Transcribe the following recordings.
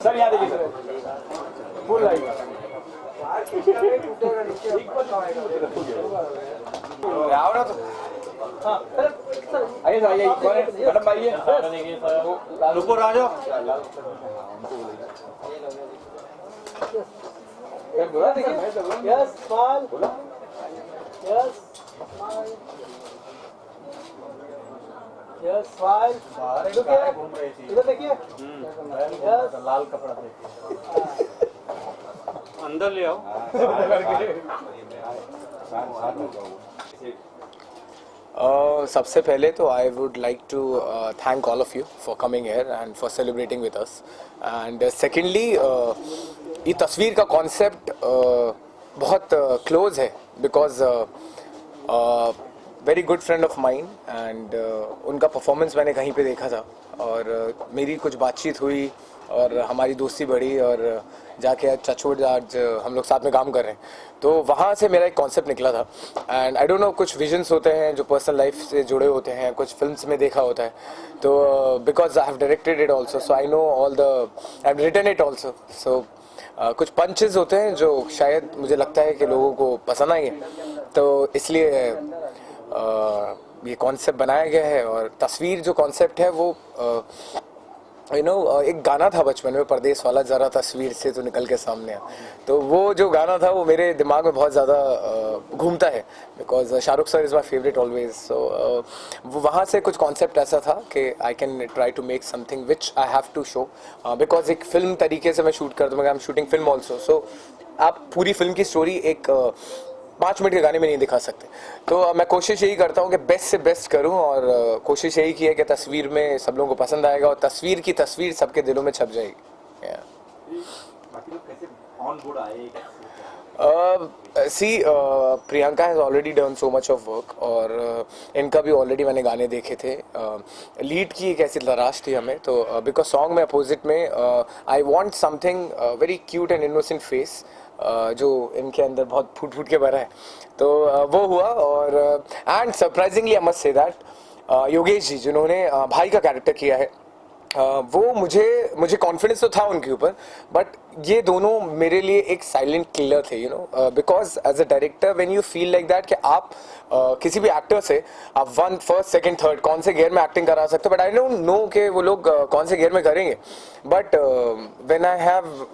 Sir यहाँ देखिए sir full light आओ ना तो हाँ आइए सर आइए कौन है मैडम आइए देखिए सर रुको राजो बोला देखिए yes smile yes yes smile घूम रही थी इधर देखिए लाल कपड़ा देखिए अंदर ले आओ सबसे पहले तो I would like to thank all of you for coming here and for celebrating with us and secondly ये तस्वीर का कॉन्सेप्ट बहुत क्लोज है because very good friend of mine and उनका परफॉर्मेंस मैंने कहीं पे देखा था और मेरी कुछ बातचीत हुई और हमारी दोस्ती बढ़ी और जाके टचवुड आज हम लोग साथ में काम कर रहे हैं तो वहाँ से मेरा एक कॉन्सेप्ट निकला था एंड आई डोंट नो कुछ विजन्स होते हैं जो पर्सनल लाइफ से जुड़े होते हैं कुछ फिल्म्स में देखा होता है तो because I have directed it also so I know all the I have written it also so कुछ पंचेस होते हैं जो शायद मुझे लगता है कि लोगों को पसंद आएंगे तो इसलिए ये कॉन्सेप्ट बनाया गया है और तस्वीर जो कॉन्सेप्ट है वो एक गाना था बचपन में परदेश वाला जरा तस्वीर से तो निकल के सामने आ तो वो जो गाना था वो मेरे दिमाग में बहुत ज़्यादा घूमता है because Shahrukh sir is my favourite always so वो वहाँ से कुछ कॉन्सेप्ट ऐसा था कि I can try to make something which I have to show because एक फिल्म तरीके से मैं शूट करता हूँ I am shooting film also so आप पूरी फिल्म की स्टोरी एक 5 मिनट के गाने में नहीं दिखा सकते तो मैं कोशिश यही करता हूँ कि बेस्ट से बेस्ट करूँ और कोशिश यही की है कि तस्वीर में सब लोगों को पसंद आएगा और तस्वीर की तस्वीर सबके दिलों में छप जाएगी Priyanka has already done so much of work और इनका भी ऑलरेडी मैंने गाने देखे थे लीड की एक ऐसी तलाश थी हमें तो बिकॉज सॉन्ग में अपोजिट में I want something very cute and innocent face जो इनके अंदर बहुत फूट फूट के भरा है तो वो हुआ और and surprisingly I must say that Yogesh ji जिन्होंने भाई का कैरेक्टर किया है वो मुझे कॉन्फिडेंस तो था उनके ऊपर बट ये दोनों मेरे लिए एक साइलेंट किलर थे you know because as a director when you feel like that कि आप किसी भी एक्टर से आप 1 फर्स्ट सेकंड थर्ड कौन से गियर में एक्टिंग करा सकते हो बट आई डोंट नो कि वो लोग कौन से गियर में करेंगे but when I have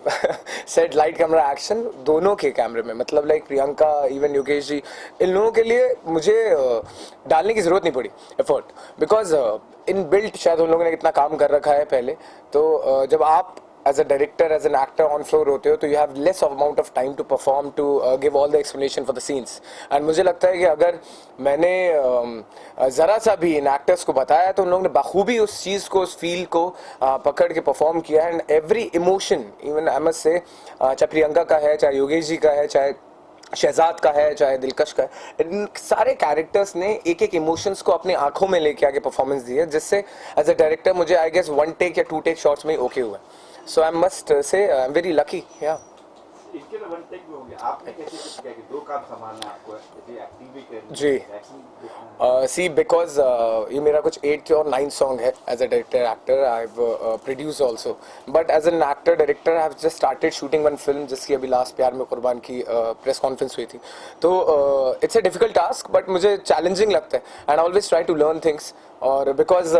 set light camera action दोनों के कैमरे में मतलब लाइक प्रियंका इवन योगेश जी इन लोगों के लिए मुझे डालने की ज़रूरत नहीं पड़ी एफर्ट बिकॉज इन बिल्ट शायद उन लोगों ने इतना काम कर रखा है पहले तो जब आप as a director as an actor on floor होते हो तो you have less amount of time to perform to give all the explanation for the scenes and मुझे लगता है कि अगर मैंने ज़रा सा भी इन एक्टर्स को बताया तो उन लोगों ने बखूबी उस चीज़ को उस फील को पकड़ के परफॉर्म किया and every emotion even I must से चाहे प्रियंका का है चाहे योगेश जी का है चाहे शहजाद का है चाहे दिलकश का है इन सारे कैरेक्टर्स ने एक एक इमोशंस को अपनी आंखों में लेके आगे परफॉर्मेंस दी है जिससे एज अ डायरेक्टर मुझे आई गेस 1 टेक या 2 टेक शॉट्स में ही ओके हुआ सो आई मस्ट से आई एम वेरी लकी या इसके तो 1 टेक भी हो गया आपने कैसे किया कि 2 काम संभालना आपको एक्टिंग भी करनी जी सी बिकॉज ये मेरा कुछ 8th और 9th सॉन्ग है as a director actor I have produce also but as an actor director I have just started shooting 1 film जिसकी अभी लास्ट प्यार में कुर्बान की प्रेस कॉन्फ्रेंस हुई थी तो it's a difficult task but मुझे चैलेंजिंग लगता है and always try to learn things और बिकॉज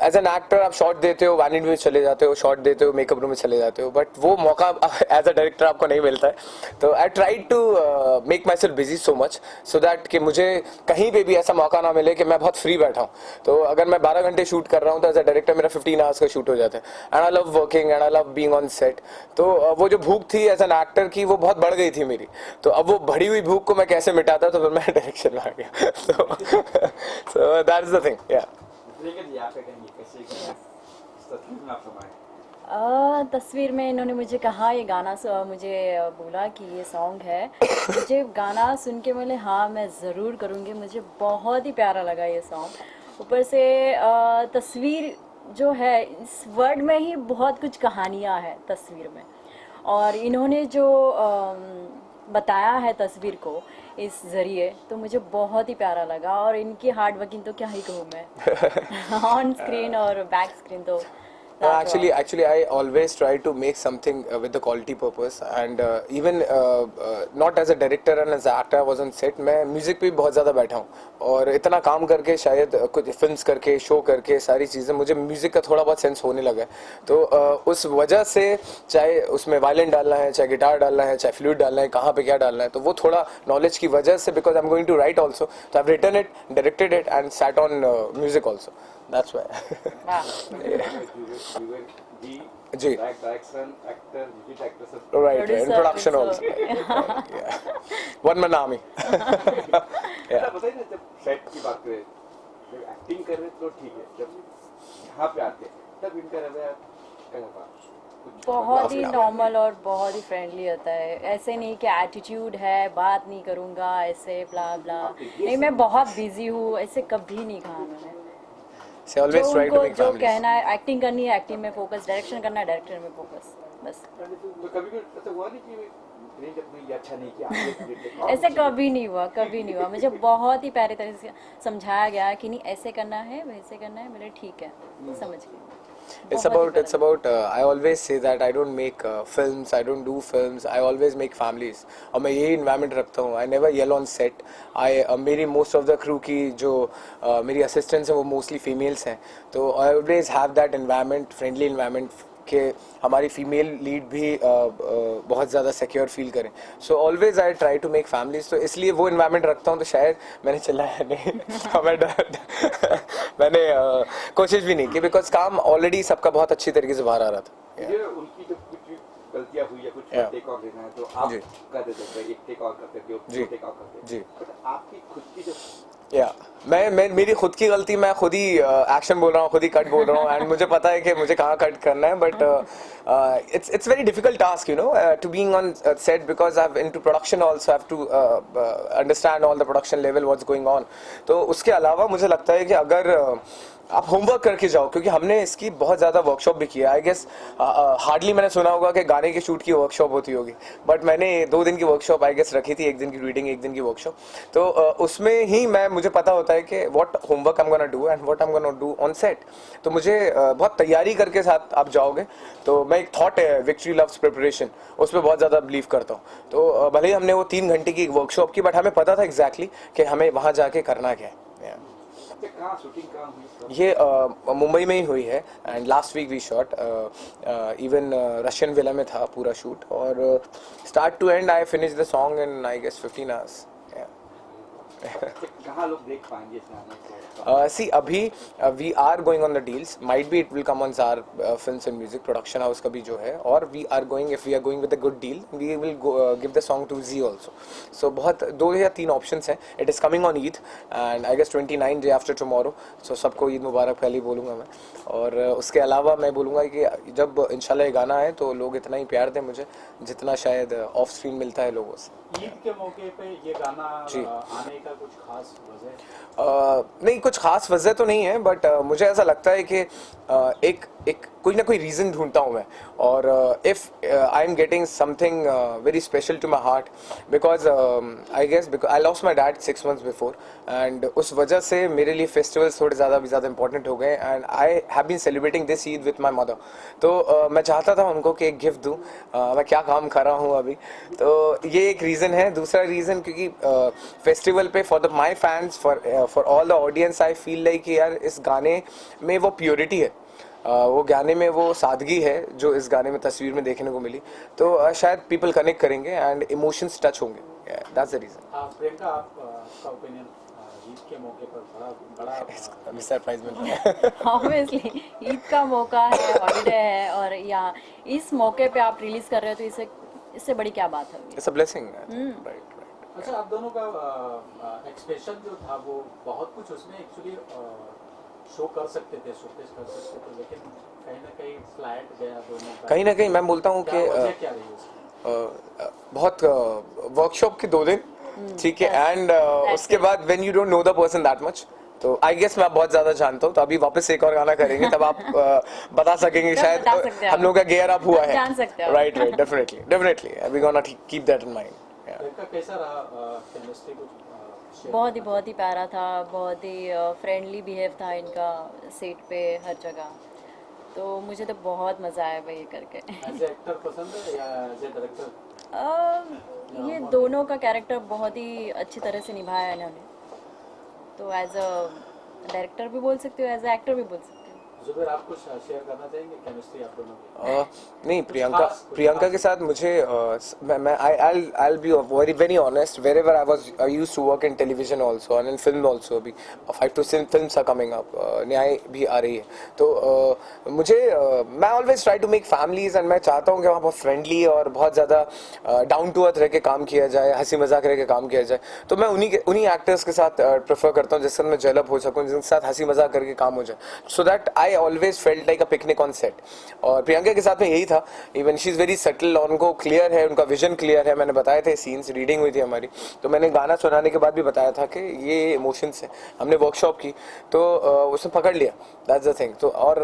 एज एन एक्टर आप शॉट देते हो वैनिटी में चले जाते हो शॉट देते हो मेकअप रूम में चले जाते हो बट वो मौका एज अ डायरेक्टर आपको नहीं मिलता है तो I try to make my self busy so much so that कि मुझे कहीं पे भी ऐसा मौका ना मिले कि मैं बहुत फ्री बैठा हूँ तो अगर मैं 12 घंटे शूट कर रहा हूँ तो एज अ डायरेक्टर मेरा 15 आवर्स का शूट हो जाता है and I love working and I love being on set तो वो जो भूख थी एज एन एक्टर की वो बहुत बढ़ गई थी मेरी तो अब वो बढ़ी हुई भूख को मैं कैसे मिटाता तो फिर मैं डायरेक्शन में आ गया so that's the thing yeah तस्वीर में इन्होंने मुझे कहा ये गाना मुझे बोला कि ये सॉन्ग है मुझे गाना सुन के बोले हाँ मैं ज़रूर करूँगी मुझे बहुत ही प्यारा लगा ये सॉन्ग ऊपर से तस्वीर जो है इस वर्ड में ही बहुत कुछ कहानियाँ हैं तस्वीर में और इन्होंने जो बताया है तस्वीर को इस ज़रिए तो मुझे बहुत ही प्यारा लगा और इनकी हार्ड वर्किंग तो क्या ही कहूँ मैं ऑन स्क्रीन और बैक स्क्रीन तो था Actually, I always try to make something with the quality purpose, and even not as a director and as an actor, I was on set. मैं music पे बहुत ज़्यादा बैठा हूँ और इतना काम करके शायद कुछ फिल्म्स करके शो करके सारी चीज़ें मुझे म्यूजिक का थोड़ा बहुत सेंस होने लगा है. तो उस वजह से चाहे उसमें वायलिन डालना है, चाहे गिटार डालना है, चाहे फ्लूट डालना है, कहाँ पे क्या डालना है, तो वो थोड़ा नॉलेज की वजह से, because I am going to write also, तो I have written it, directed it and sat on music also. That's why. जी. डायरेक्शन एक्टर म्यूजिक एक्टर सब Right, in Producer production also. also. Yeah. One man army. अच्छा बताइए ना, जब set की बात करें, जब एक्टिंग कर रहे तो ठीक है, जब यहाँ पे आते हैं तब इनका रवैया कैसा? बहुत ही नॉर्मल और बहुत ही फ्रेंडली होता है. ऐसे नहीं कि एटीट्यूड है, बात नहीं करूँगा ऐसे ब्ला ब्ला. नहीं, मैं बहुत बिजी हूँ, ऐसे कभी नहीं कहा उन्होंने. So I always जो try to उनको make जो families. कहना है, एक्टिंग करनी है एक्टिंग में फोकस, डायरेक्शन करना है डायरेक्टर में फोकस, बस. तो कभी भी ऐसा हुआ नहीं कि नहीं जब मैं ये अच्छा नहीं किया ऐसे कभी नहीं हुआ, कभी नहीं हुआ. मुझे बहुत ही प्यारे तरह से समझाया गया कि नहीं ऐसे करना है, वैसे करना है. मेरे ठीक है, समझ गए. It's about I always say that I don't make films, I don't do films, I always make families. और मैं यही environment रखता हूँ. I never yell on set. मेरी most of the crew की जो मेरी assistants हैं वो mostly females हैं, तो I always have that environment, friendly environment, कि हमारी फीमेल लीड भी बहुत ज़्यादा सिक्योर फील करें. So always I try to make families, तो इसलिए वो इन्वायरमेंट रखता हूँ. तो शायद मैंने चिल्लाया नहीं. मैंने कोशिश भी नहीं की, बिकॉज काम ऑलरेडी सबका बहुत अच्छी तरीके से बाहर आ रहा था. ये उनकी जब कुछ गलतियां हुई या कुछ Yeah. टेक ऑफ लेना है तो आप जी. कर देते हैं, एक टेक ऑफ करते हो, जी. टेक ऑफ करते जी. बट आपकी खुद की जो या मैं मेरी खुद की गलती, मैं खुद ही एक्शन बोल रहा हूँ, खुद ही कट बोल रहा हूँ, एंड मुझे पता है कि मुझे कहाँ कट करना है. But it's very difficult task, you know, to being on set, because I've into production also, have to understand all the production level what's going on. तो उसके अलावा मुझे लगता है कि अगर आप होमवर्क करके जाओ, क्योंकि हमने इसकी बहुत ज़्यादा वर्कशॉप भी किया. आई गेस हार्डली मैंने सुना होगा कि गाने के शूट की वर्कशॉप होती होगी, बट मैंने 2 दिन की वर्कशॉप आई गेस रखी थी, 1 दिन की रीडिंग, 1 दिन की वर्कशॉप. तो उसमें ही मुझे पता होता है कि what homework I am gonna do and what I am gonna do on set. तो मुझे बहुत तैयारी करके साथ आप जाओगे. तो मैं एक थॉट है विक्ट्री लव्स प्रिपरेशन, उस पर बहुत ज़्यादा बिलीव करता हूँ. तो भले ही हमने वो 3 घंटे की एक वर्कशॉप की, बट हमें पता था एग्जैक्टली कि हमें वहाँ जाके करना क्या है. कहाँ शूटिंग कहाँ हुई? ये मुंबई में ही हुई है, and last week we shot. Even Russian villa में था पूरा शूट, और start to end I finish the song in I guess 15 hours. कहाँ लोग देख पाएंगे इस गाने को? See, अभी we are going on the deals. Might be it will come on Zar Films and Music Production House का भी जो है, और we are going, if we are going with a good deal, we will go, give the song to Z also. So बहुत 2 या 3 options हैं. It is coming on Eid and I guess 29 day after tomorrow. So सबको ईद मुबारक पहले ही बोलूँगा मैं. और उसके अलावा मैं बोलूँगा कि जब इंशाल्लाह ये गाना है तो लोग इतना ही प्यार दें मुझे जितना शायद ऑफ स्क्रीन मिलता है लोगों से. ईद के मौके पे ये गाना जी. आने का कुछ खास वजह? नहीं, कुछ खास वजह तो नहीं है, बट मुझे ऐसा लगता है कि एक कोई ना कोई रीज़न ढूंढता हूँ मैं. और if I am getting something very special to my heart, because I guess because I lost my dad 6 months before, and उस वजह से मेरे लिए फेस्टिवल्स थोड़े ज़्यादा इंपॉर्टेंट हो गए, and I have been celebrating this Eid with my mother. तो मैं चाहता था उनको कि एक गिफ्ट दूँ. मैं क्या काम कर रहा हूँ अभी, तो ये एक रीज़न है. दूसरा रीज़न क्योंकि फेस्टिवल पे for the my fans, for all the audience, I feel like कि यार इस गाने में वो प्योरिटी है, वो गाने में वो सादगी है जो इस गाने में तस्वीर में देखने को मिली. तो शायद पीपल कनेक्ट करेंगे एंड इमोशंस टच होंगे. That's the reason. प्रियंका, आपका ओपिनियन ईद के मौके पर बड़ा सरप्राइज मिलता है. ऑब्वियसली ईद का मौका है, हॉलीडे है, और यहाँ इस मौके पे आप रिलीज कर रहे हो, तो इससे बड़ी क्या बात है. It's a blessing. राइट. अच्छा, आप दोनों का एक्सप्रेशन जो था वो बहुत कुछ उसमें एक्चुअली शो कर सकते थे, शोकेस कर सकते थे, लेकिन कहीं ना कहीं फ्लैट गया दोनों का. कहीं ना कहीं मैं बोलता हूँ कि क्या रही उसकी? बहुत वर्कशॉप के 2 दिन ठीक है, एंड उसके बाद when you don't know the person that much, तो आई गेस मैं बहुत ज्यादा जानता हूँ. तो अभी वापस एक और गाना करेंगे, तब आप बता सकेंगे शायद हम लोग का गेयर अप हुआ है. Right. Definitely we gonna keep that in mind. कैसा रहा केमिस्ट्री? कुछ बहुत ही प्यारा था, बहुत ही फ्रेंडली बिहेव था इनका सेट पे हर जगह. तो मुझे तो बहुत मज़ा आया भाई ये करके। एज ए एक्टर पसंद है या एज ए डायरेक्टर? ये दोनों का कैरेक्टर बहुत ही अच्छी तरह से निभाया है इन्होंने, तो एज अ डायरेक्टर भी बोल सकते हो, एज अ एक्टर भी बोल सकते हो। जुबेर, आप कुछ शेयर करना चाहेंगे केमिस्ट्री आप दोनों की? नहीं, प्रियंका के साथ मुझे मैं I'll be very very honest, wherever I used to work in television also and in film also, अभी 5 to 6 films are coming up, न्याय भी आ रही है, तो मुझे मैं always try to make families and मैं चाहता हूँ कि वहाँ बहुत फ्रेंडली और बहुत ज़्यादा डाउन टू अर्थ रह के काम किया जाए, हंसी मजाक रह के काम किया जाए, तो मैं उन्हीं एक्टर्स के साथ प्रेफर करता हूँ जिससे मैं डेवलप हो सकूँ, जिनके साथ हंसी मजाक करके काम हो जाए, so that I always felt like a picnic on set. और प्रियंका के साथ में यही था, even she is very settle, उनको क्लियर है, उनका विजन क्लियर है, मैंने बताए थे सीन्स, रीडिंग हुई थी हमारी, तो मैंने गाना सुनाने के बाद भी बताया था कि ये इमोशंस है, हमने वर्कशॉप की तो उसने पकड़ लिया, दैट्स द थिंग। तो और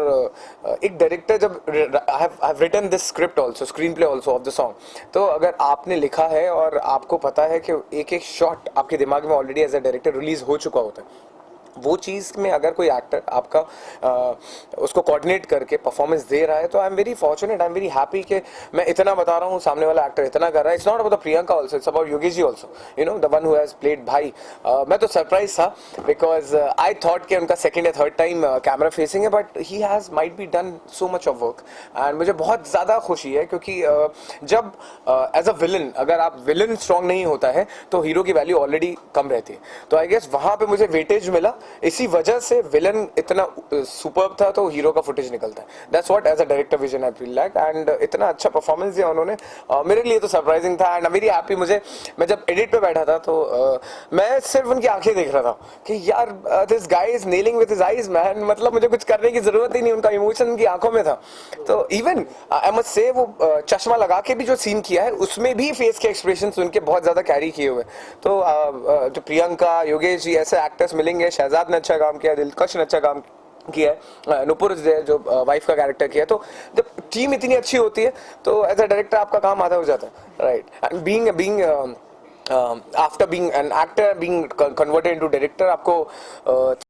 एक डायरेक्टर जब I have written this script also, screen play also of the song, तो अगर आपने लिखा है और आपको पता है कि एक एक शॉट आपके दिमाग में already as a director release हो चुका होता है, वो चीज़ में अगर कोई एक्टर आपका उसको कोऑर्डिनेट करके परफॉर्मेंस दे रहा है, तो I am very fortunate, I am very happy कि मैं इतना बता रहा हूँ, सामने वाला एक्टर इतना कर रहा है। It's not about the Priyanka also, it's about Yogesh ji also, you know the one who has played भाई। मैं तो सरप्राइज था बिकॉज आई थॉट कि उनका सेकेंड या थर्ड टाइम कैमरा फेसिंग है, but he has might be done so much of work and मुझे बहुत ज़्यादा खुशी है, क्योंकि जब एज अ विलन अगर आप विलन स्ट्रॉन्ग नहीं होता है तो हीरो की वैल्यू ऑलरेडी कम रहती है, तो आई गेस वहाँ पे मुझे वेटेज मिला, इसी वजह से विलन इतना सुपर्ब था तो हीरो का फुटेज निकलता है। That's what as a director vision I feel like, and इतना अच्छा परफॉर्मेंस दिया उन्होंने, मेरे लिए तो सरप्राइजिंग था एंड आई वेरी हैप्पी। मैं जब एडिट पे बैठा था तो मैं सिर्फ उनकी आंखें देख रहा था कि यार this guy is nailing with his eyes man, मतलब मुझे कुछ करने की जरूरत ही नहीं, उनका इमोशन उनकी आंखों में था। तो इवन आई मस्ट से वो चश्मा लगा के भी जो सीन किया है उसमें भी फेस के एक्सप्रेशन उनके बहुत ज्यादा कैरी किए हुए। तो जो प्रियंका, योगेश जी ऐसे एक्टर्स मिलेंगे, शहजाद ने अच्छा काम किया, दिलकश ने अच्छा काम किया है, नुपुर जो वाइफ का कैरेक्टर किया है, तो जब टीम इतनी अच्छी होती है तो एज अ डायरेक्टर आपका काम आधा हो जाता है, right. And being after being an actor being converted into director, आपको